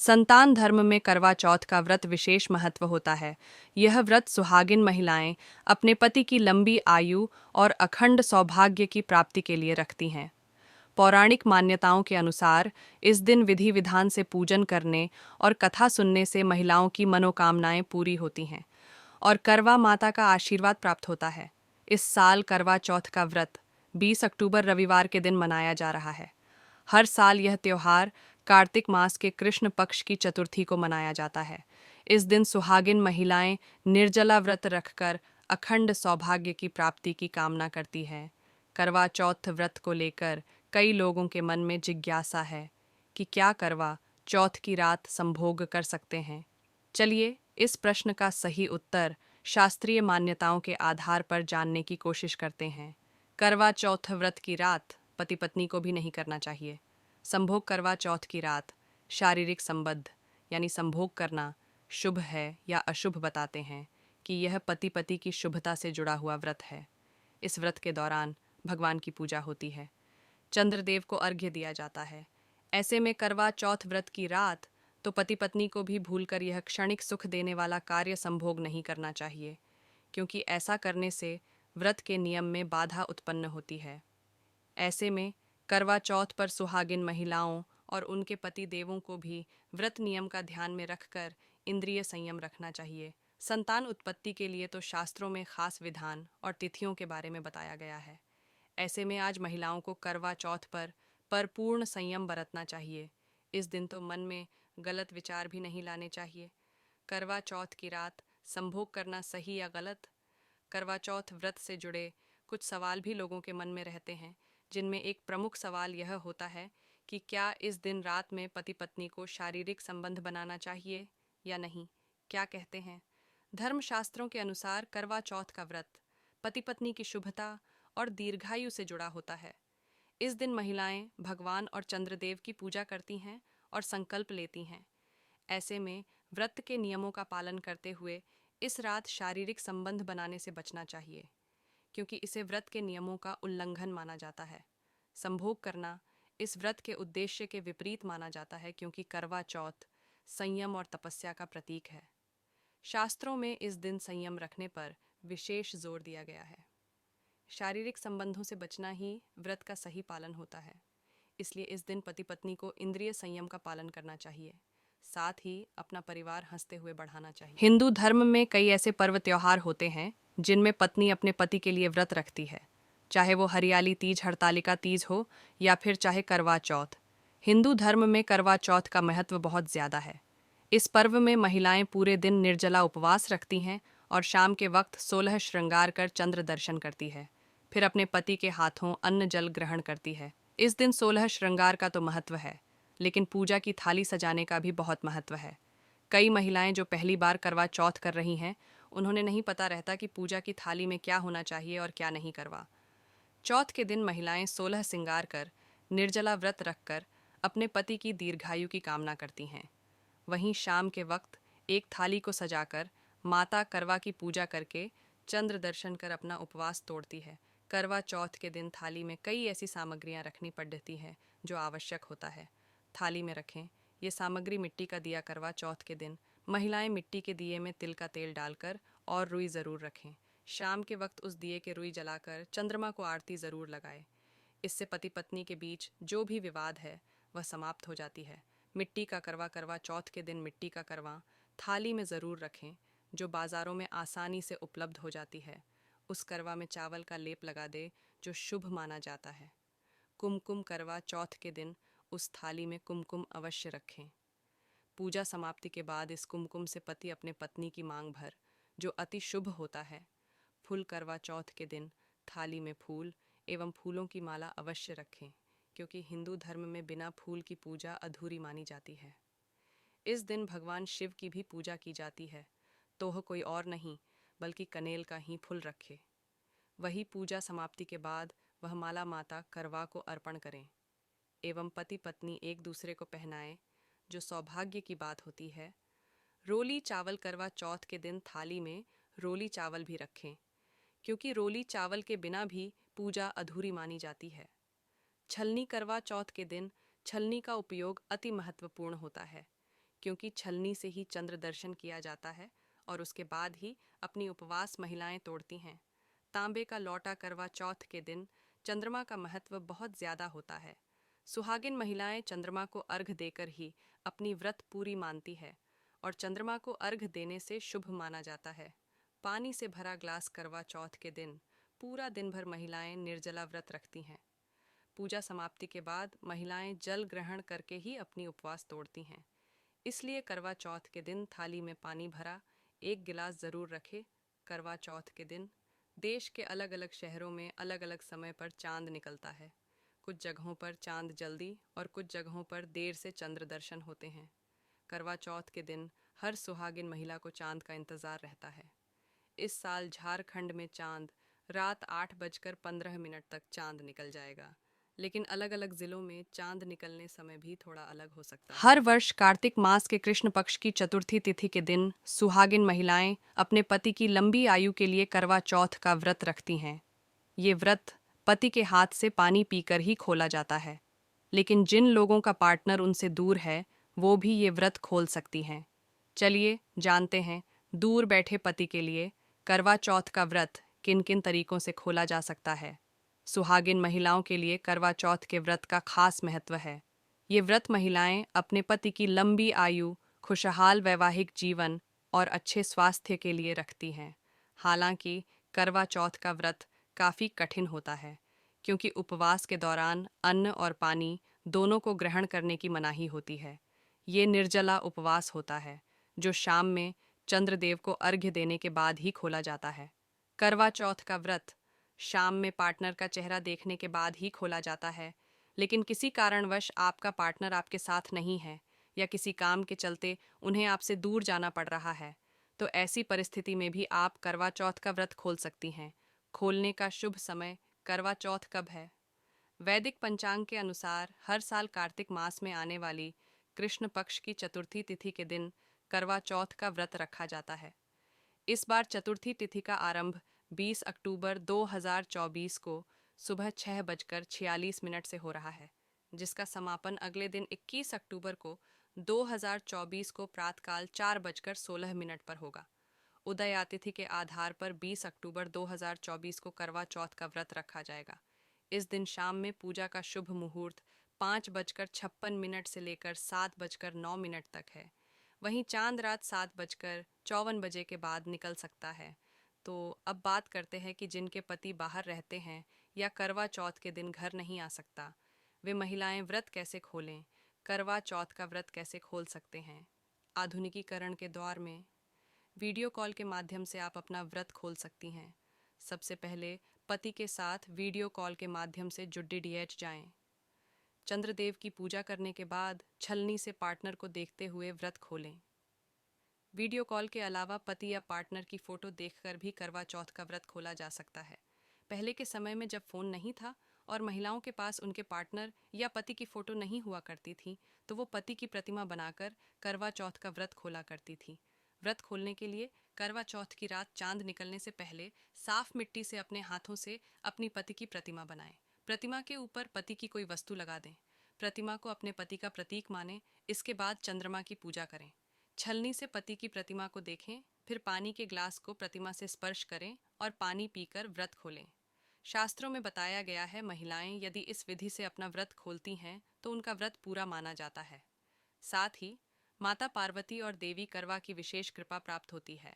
संतान धर्म में करवा चौथ का व्रत विशेष महत्व होता है। यह व्रत सुहागिन महिलाएं अपने पति की लंबी आयु और अखंड सौभाग्य की प्राप्ति के लिए रखती हैं। पौराणिक मान्यताओं के अनुसार इस दिन विधि विधान से पूजन करने और कथा सुनने से महिलाओं की मनोकामनाएं पूरी होती हैं और करवा माता का आशीर्वाद प्राप्त होता है। इस साल करवा चौथ का व्रत 20 अक्टूबर रविवार के दिन मनाया जा रहा है। हर साल यह त्योहार कार्तिक मास के कृष्ण पक्ष की चतुर्थी को मनाया जाता है। इस दिन सुहागिन महिलाएं निर्जला व्रत रखकर अखंड सौभाग्य की प्राप्ति की कामना करती हैं। करवा चौथ व्रत को लेकर कई लोगों के मन में जिज्ञासा है कि क्या करवा चौथ की रात संभोग कर सकते हैं। चलिए इस प्रश्न का सही उत्तर शास्त्रीय मान्यताओं के आधार पर जानने की कोशिश करते हैं। करवा चौथ व्रत की रात पति पत्नी को भी नहीं करना चाहिए। संभोग करवा चौथ की रात शारीरिक संबंध यानी संभोग करना शुभ है या अशुभ बताते हैं कि यह पति पति की शुभता से जुड़ा हुआ व्रत है। इस व्रत के दौरान भगवान की पूजा होती है, चंद्रदेव को अर्घ्य दिया जाता है। ऐसे में करवा चौथ व्रत की रात तो पति पत्नी को भी भूलकर यह क्षणिक सुख देने वाला कार्य संभोग नहीं करना चाहिए, क्योंकि ऐसा करने से व्रत के नियम में बाधा उत्पन्न होती है। ऐसे में करवा चौथ पर सुहागिन महिलाओं और उनके पति देवों को भी व्रत नियम का ध्यान में रखकर इंद्रिय संयम रखना चाहिए। संतान उत्पत्ति के लिए तो शास्त्रों में खास विधान और तिथियों के बारे में बताया गया है। ऐसे में आज महिलाओं को करवा चौथ पर पूर्ण संयम बरतना चाहिए। इस दिन तो मन में गलत विचार भी नहीं लाने चाहिए। करवा चौथ की रात संभोग करना सही या गलत? करवा चौथ व्रत से जुड़े कुछ सवाल भी लोगों के मन में रहते हैं, जिनमें एक प्रमुख सवाल यह होता है कि क्या इस दिन रात में पति पत्नी को शारीरिक संबंध बनाना चाहिए या नहीं। क्या कहते हैं धर्मशास्त्रों के अनुसार करवा चौथ का व्रत पति पत्नी की शुभता और दीर्घायु से जुड़ा होता है। इस दिन महिलाएं भगवान और चंद्रदेव की पूजा करती हैं और संकल्प लेती हैं। ऐसे में व्रत के नियमों का पालन करते हुए इस रात शारीरिक संबंध बनाने से बचना चाहिए, क्योंकि इसे व्रत के नियमों का उल्लंघन माना जाता है। संभोग करना इस व्रत के उद्देश्य के विपरीत माना जाता है, क्योंकि करवा चौथ संयम और तपस्या का प्रतीक है। शास्त्रों में इस दिन संयम रखने पर विशेष जोर दिया गया है। शारीरिक संबंधों से बचना ही व्रत का सही पालन होता है। इसलिए इस दिन पति पत्नी को इंद्रिय संयम का पालन करना चाहिए, साथ ही अपना परिवार हंसते हुए बढ़ाना चाहिए। हिंदू धर्म में कई ऐसे पर्व त्योहार होते हैं जिनमें पत्नी अपने पति के लिए व्रत रखती है, चाहे वो हरियाली तीज हड़तालिका तीज हो या फिर चाहे करवा चौथ। हिंदू धर्म में करवा चौथ का महत्व बहुत ज़्यादा है। इस पर्व में महिलाएं पूरे दिन निर्जला उपवास रखती हैं और शाम के वक्त 16 श्रृंगार कर चंद्र दर्शन करती है, फिर अपने पति के हाथों अन्न जल ग्रहण करती है। इस दिन 16 श्रृंगार का तो महत्व है, लेकिन पूजा की थाली सजाने का भी बहुत महत्व है। कई महिलाएं जो पहली बार करवा चौथ कर रही हैं, उन्होंने नहीं पता रहता कि पूजा की थाली में क्या होना चाहिए और क्या नहीं। करवा चौथ के दिन महिलाएं 16 श्रृंगार कर निर्जला व्रत रखकर अपने पति की दीर्घायु की कामना करती हैं। वहीं शाम के वक्त एक थाली को सजाकर माता करवा की पूजा करके चंद्र दर्शन कर अपना उपवास तोड़ती है। करवा चौथ के दिन थाली में कई ऐसी सामग्रियां रखनी पड़ती हैं जो आवश्यक होता है। थाली में रखें ये सामग्री मिट्टी का दिया। करवा चौथ के दिन महिलाएं मिट्टी के दिए में तिल का तेल डालकर और रुई ज़रूर रखें। शाम के वक्त उस दिए के रुई जलाकर चंद्रमा को आरती ज़रूर लगाएं। इससे पति पत्नी के बीच जो भी विवाद है वह समाप्त हो जाती है। मिट्टी का करवा करवा चौथ के दिन मिट्टी का करवा थाली में ज़रूर रखें, जो बाज़ारों में आसानी से उपलब्ध हो जाती है। उस करवा में चावल का लेप लगा दे, जो शुभ माना जाता है। कुमकुम करवा चौथ के दिन उस थाली में कुमकुम अवश्य रखें। पूजा समाप्ति के बाद इस कुमकुम से पति अपने पत्नी की मांग भर, जो अति शुभ होता है। फूल करवा चौथ के दिन थाली में फूल एवं फूलों की माला अवश्य रखें, क्योंकि हिंदू धर्म में बिना फूल की पूजा अधूरी मानी जाती है। इस दिन भगवान शिव की भी पूजा की जाती है, तो वह कोई और नहीं बल्कि कनेल का ही फूल रखे। वही पूजा समाप्ति के बाद वह माला माता करवा को अर्पण करें एवं पति पत्नी एक दूसरे को पहनाएं, जो सौभाग्य की बात होती है। रोली चावल करवा चौथ के दिन थाली में रोली चावल भी रखें, क्योंकि रोली चावल के बिना भी पूजा अधूरी मानी जाती है। छलनी करवा चौथ के दिन छलनी का उपयोग अति महत्वपूर्ण होता है, क्योंकि छलनी से ही चंद्र दर्शन किया जाता है और उसके बाद ही अपनी उपवास महिलाएं तोड़ती हैं। तांबे का लौटा करवा चौथ के दिन चंद्रमा का महत्व बहुत ज्यादा होता है। सुहागिन महिलाएं चंद्रमा को अर्घ देकर ही अपनी व्रत पूरी मानती है और चंद्रमा को अर्घ देने से शुभ माना जाता है। पानी से भरा ग्लास करवा चौथ के दिन पूरा दिन भर महिलाएं निर्जला व्रत रखती हैं। पूजा समाप्ति के बाद महिलाएं जल ग्रहण करके ही अपनी उपवास तोड़ती हैं। इसलिए करवा चौथ के दिन थाली में पानी भरा एक गिलास जरूर रखे। करवा चौथ के दिन देश के अलग अलग शहरों में अलग अलग समय पर चांद निकलता है। कुछ जगहों पर चांद जल्दी और कुछ जगहों पर देर से चंद्र दर्शन होते हैं। करवा चौथ के दिन हर सुहागिन महिला को चांद का इंतजार रहता है। इस साल झारखंड में चांद रात 8:15 तक चांद निकल जाएगा, लेकिन अलग अलग जिलों में चांद निकलने समय भी थोड़ा अलग हो सकता है। हर वर्ष कार्तिक मास के कृष्ण पक्ष की चतुर्थी तिथि के दिन सुहागिन महिलाएं अपने पति की लंबी आयु के लिए करवा चौथ का व्रत रखती हैं। ये व्रत पति के हाथ से पानी पीकर ही खोला जाता है, लेकिन जिन लोगों का पार्टनर उनसे दूर है वो भी ये व्रत खोल सकती हैं। चलिए जानते हैं दूर बैठे पति के लिए करवा चौथ का व्रत किन किन तरीकों से खोला जा सकता है। सुहागिन महिलाओं के लिए करवा चौथ के व्रत का खास महत्व है। ये व्रत महिलाएं अपने पति की लंबी आयु, खुशहाल वैवाहिक जीवन और अच्छे स्वास्थ्य के लिए रखती हैं। हालांकि करवा चौथ का व्रत काफ़ी कठिन होता है, क्योंकि उपवास के दौरान अन्न और पानी दोनों को ग्रहण करने की मनाही होती है। ये निर्जला उपवास होता है, जो शाम में चंद्रदेव को अर्घ्य देने के बाद ही खोला जाता है। करवा चौथ का व्रत शाम में पार्टनर का चेहरा देखने के बाद ही खोला जाता है, लेकिन किसी कारणवश आपका पार्टनर आपके साथ नहीं है या किसी काम के चलते उन्हें आपसे दूर जाना पड़ रहा है, तो ऐसी परिस्थिति में भी आप करवा चौथ का व्रत खोल सकती हैं। खोलने का शुभ समय करवा चौथ कब है? वैदिक पंचांग के अनुसार हर साल कार्तिक मास में आने वाली कृष्ण पक्ष की चतुर्थी तिथि के दिन करवा चौथ का व्रत रखा जाता है। इस बार चतुर्थी तिथि का आरंभ 20 अक्टूबर 2024 को सुबह 6:46 से हो रहा है, जिसका समापन अगले दिन 21 अक्टूबर को 2024 को प्रातःकाल 4:16 पर होगा। उदया तिथि के आधार पर 20 अक्टूबर 2024 को करवा चौथ का व्रत रखा जाएगा। इस दिन शाम में पूजा का शुभ मुहूर्त 5:56 से लेकर 7:09 तक है। वहीं चांद रात 7:54 के बाद निकल सकता है। तो अब बात करते हैं कि जिनके पति बाहर रहते हैं या करवा चौथ के दिन घर नहीं आ सकता, वे महिलाएं व्रत कैसे खोलें, करवा चौथ का व्रत कैसे खोल सकते हैं। आधुनिकीकरण के दौर में वीडियो कॉल के माध्यम से आप अपना व्रत खोल सकती हैं। सबसे पहले पति के साथ वीडियो कॉल के माध्यम से जुड़ जाएं। चंद्रदेव की पूजा करने के बाद छलनी से पार्टनर को देखते हुए व्रत खोलें। वीडियो कॉल के अलावा पति या पार्टनर की फ़ोटो देखकर भी करवा चौथ का व्रत खोला जा सकता है। पहले के समय में जब फ़ोन नहीं था और महिलाओं के पास उनके पार्टनर या पति की फ़ोटो नहीं हुआ करती थी, तो वो पति की प्रतिमा बनाकर करवा चौथ का व्रत खोला करती थी। व्रत खोलने के लिए करवा चौथ की रात चांद निकलने से पहले साफ मिट्टी से अपने हाथों से अपनी पति की प्रतिमा बनाएं। प्रतिमा के ऊपर पति की कोई वस्तु लगा दें। प्रतिमा को अपने पति का प्रतीक मानें। इसके बाद चंद्रमा की पूजा करें। छलनी से पति की प्रतिमा को देखें, फिर पानी के ग्लास को प्रतिमा से स्पर्श करें और पानी पीकर व्रत खोलें। शास्त्रों में बताया गया है, महिलाएं यदि इस विधि से अपना व्रत खोलती हैं तो उनका व्रत पूरा माना जाता है। साथ ही माता पार्वती और देवी करवा की विशेष कृपा प्राप्त होती है।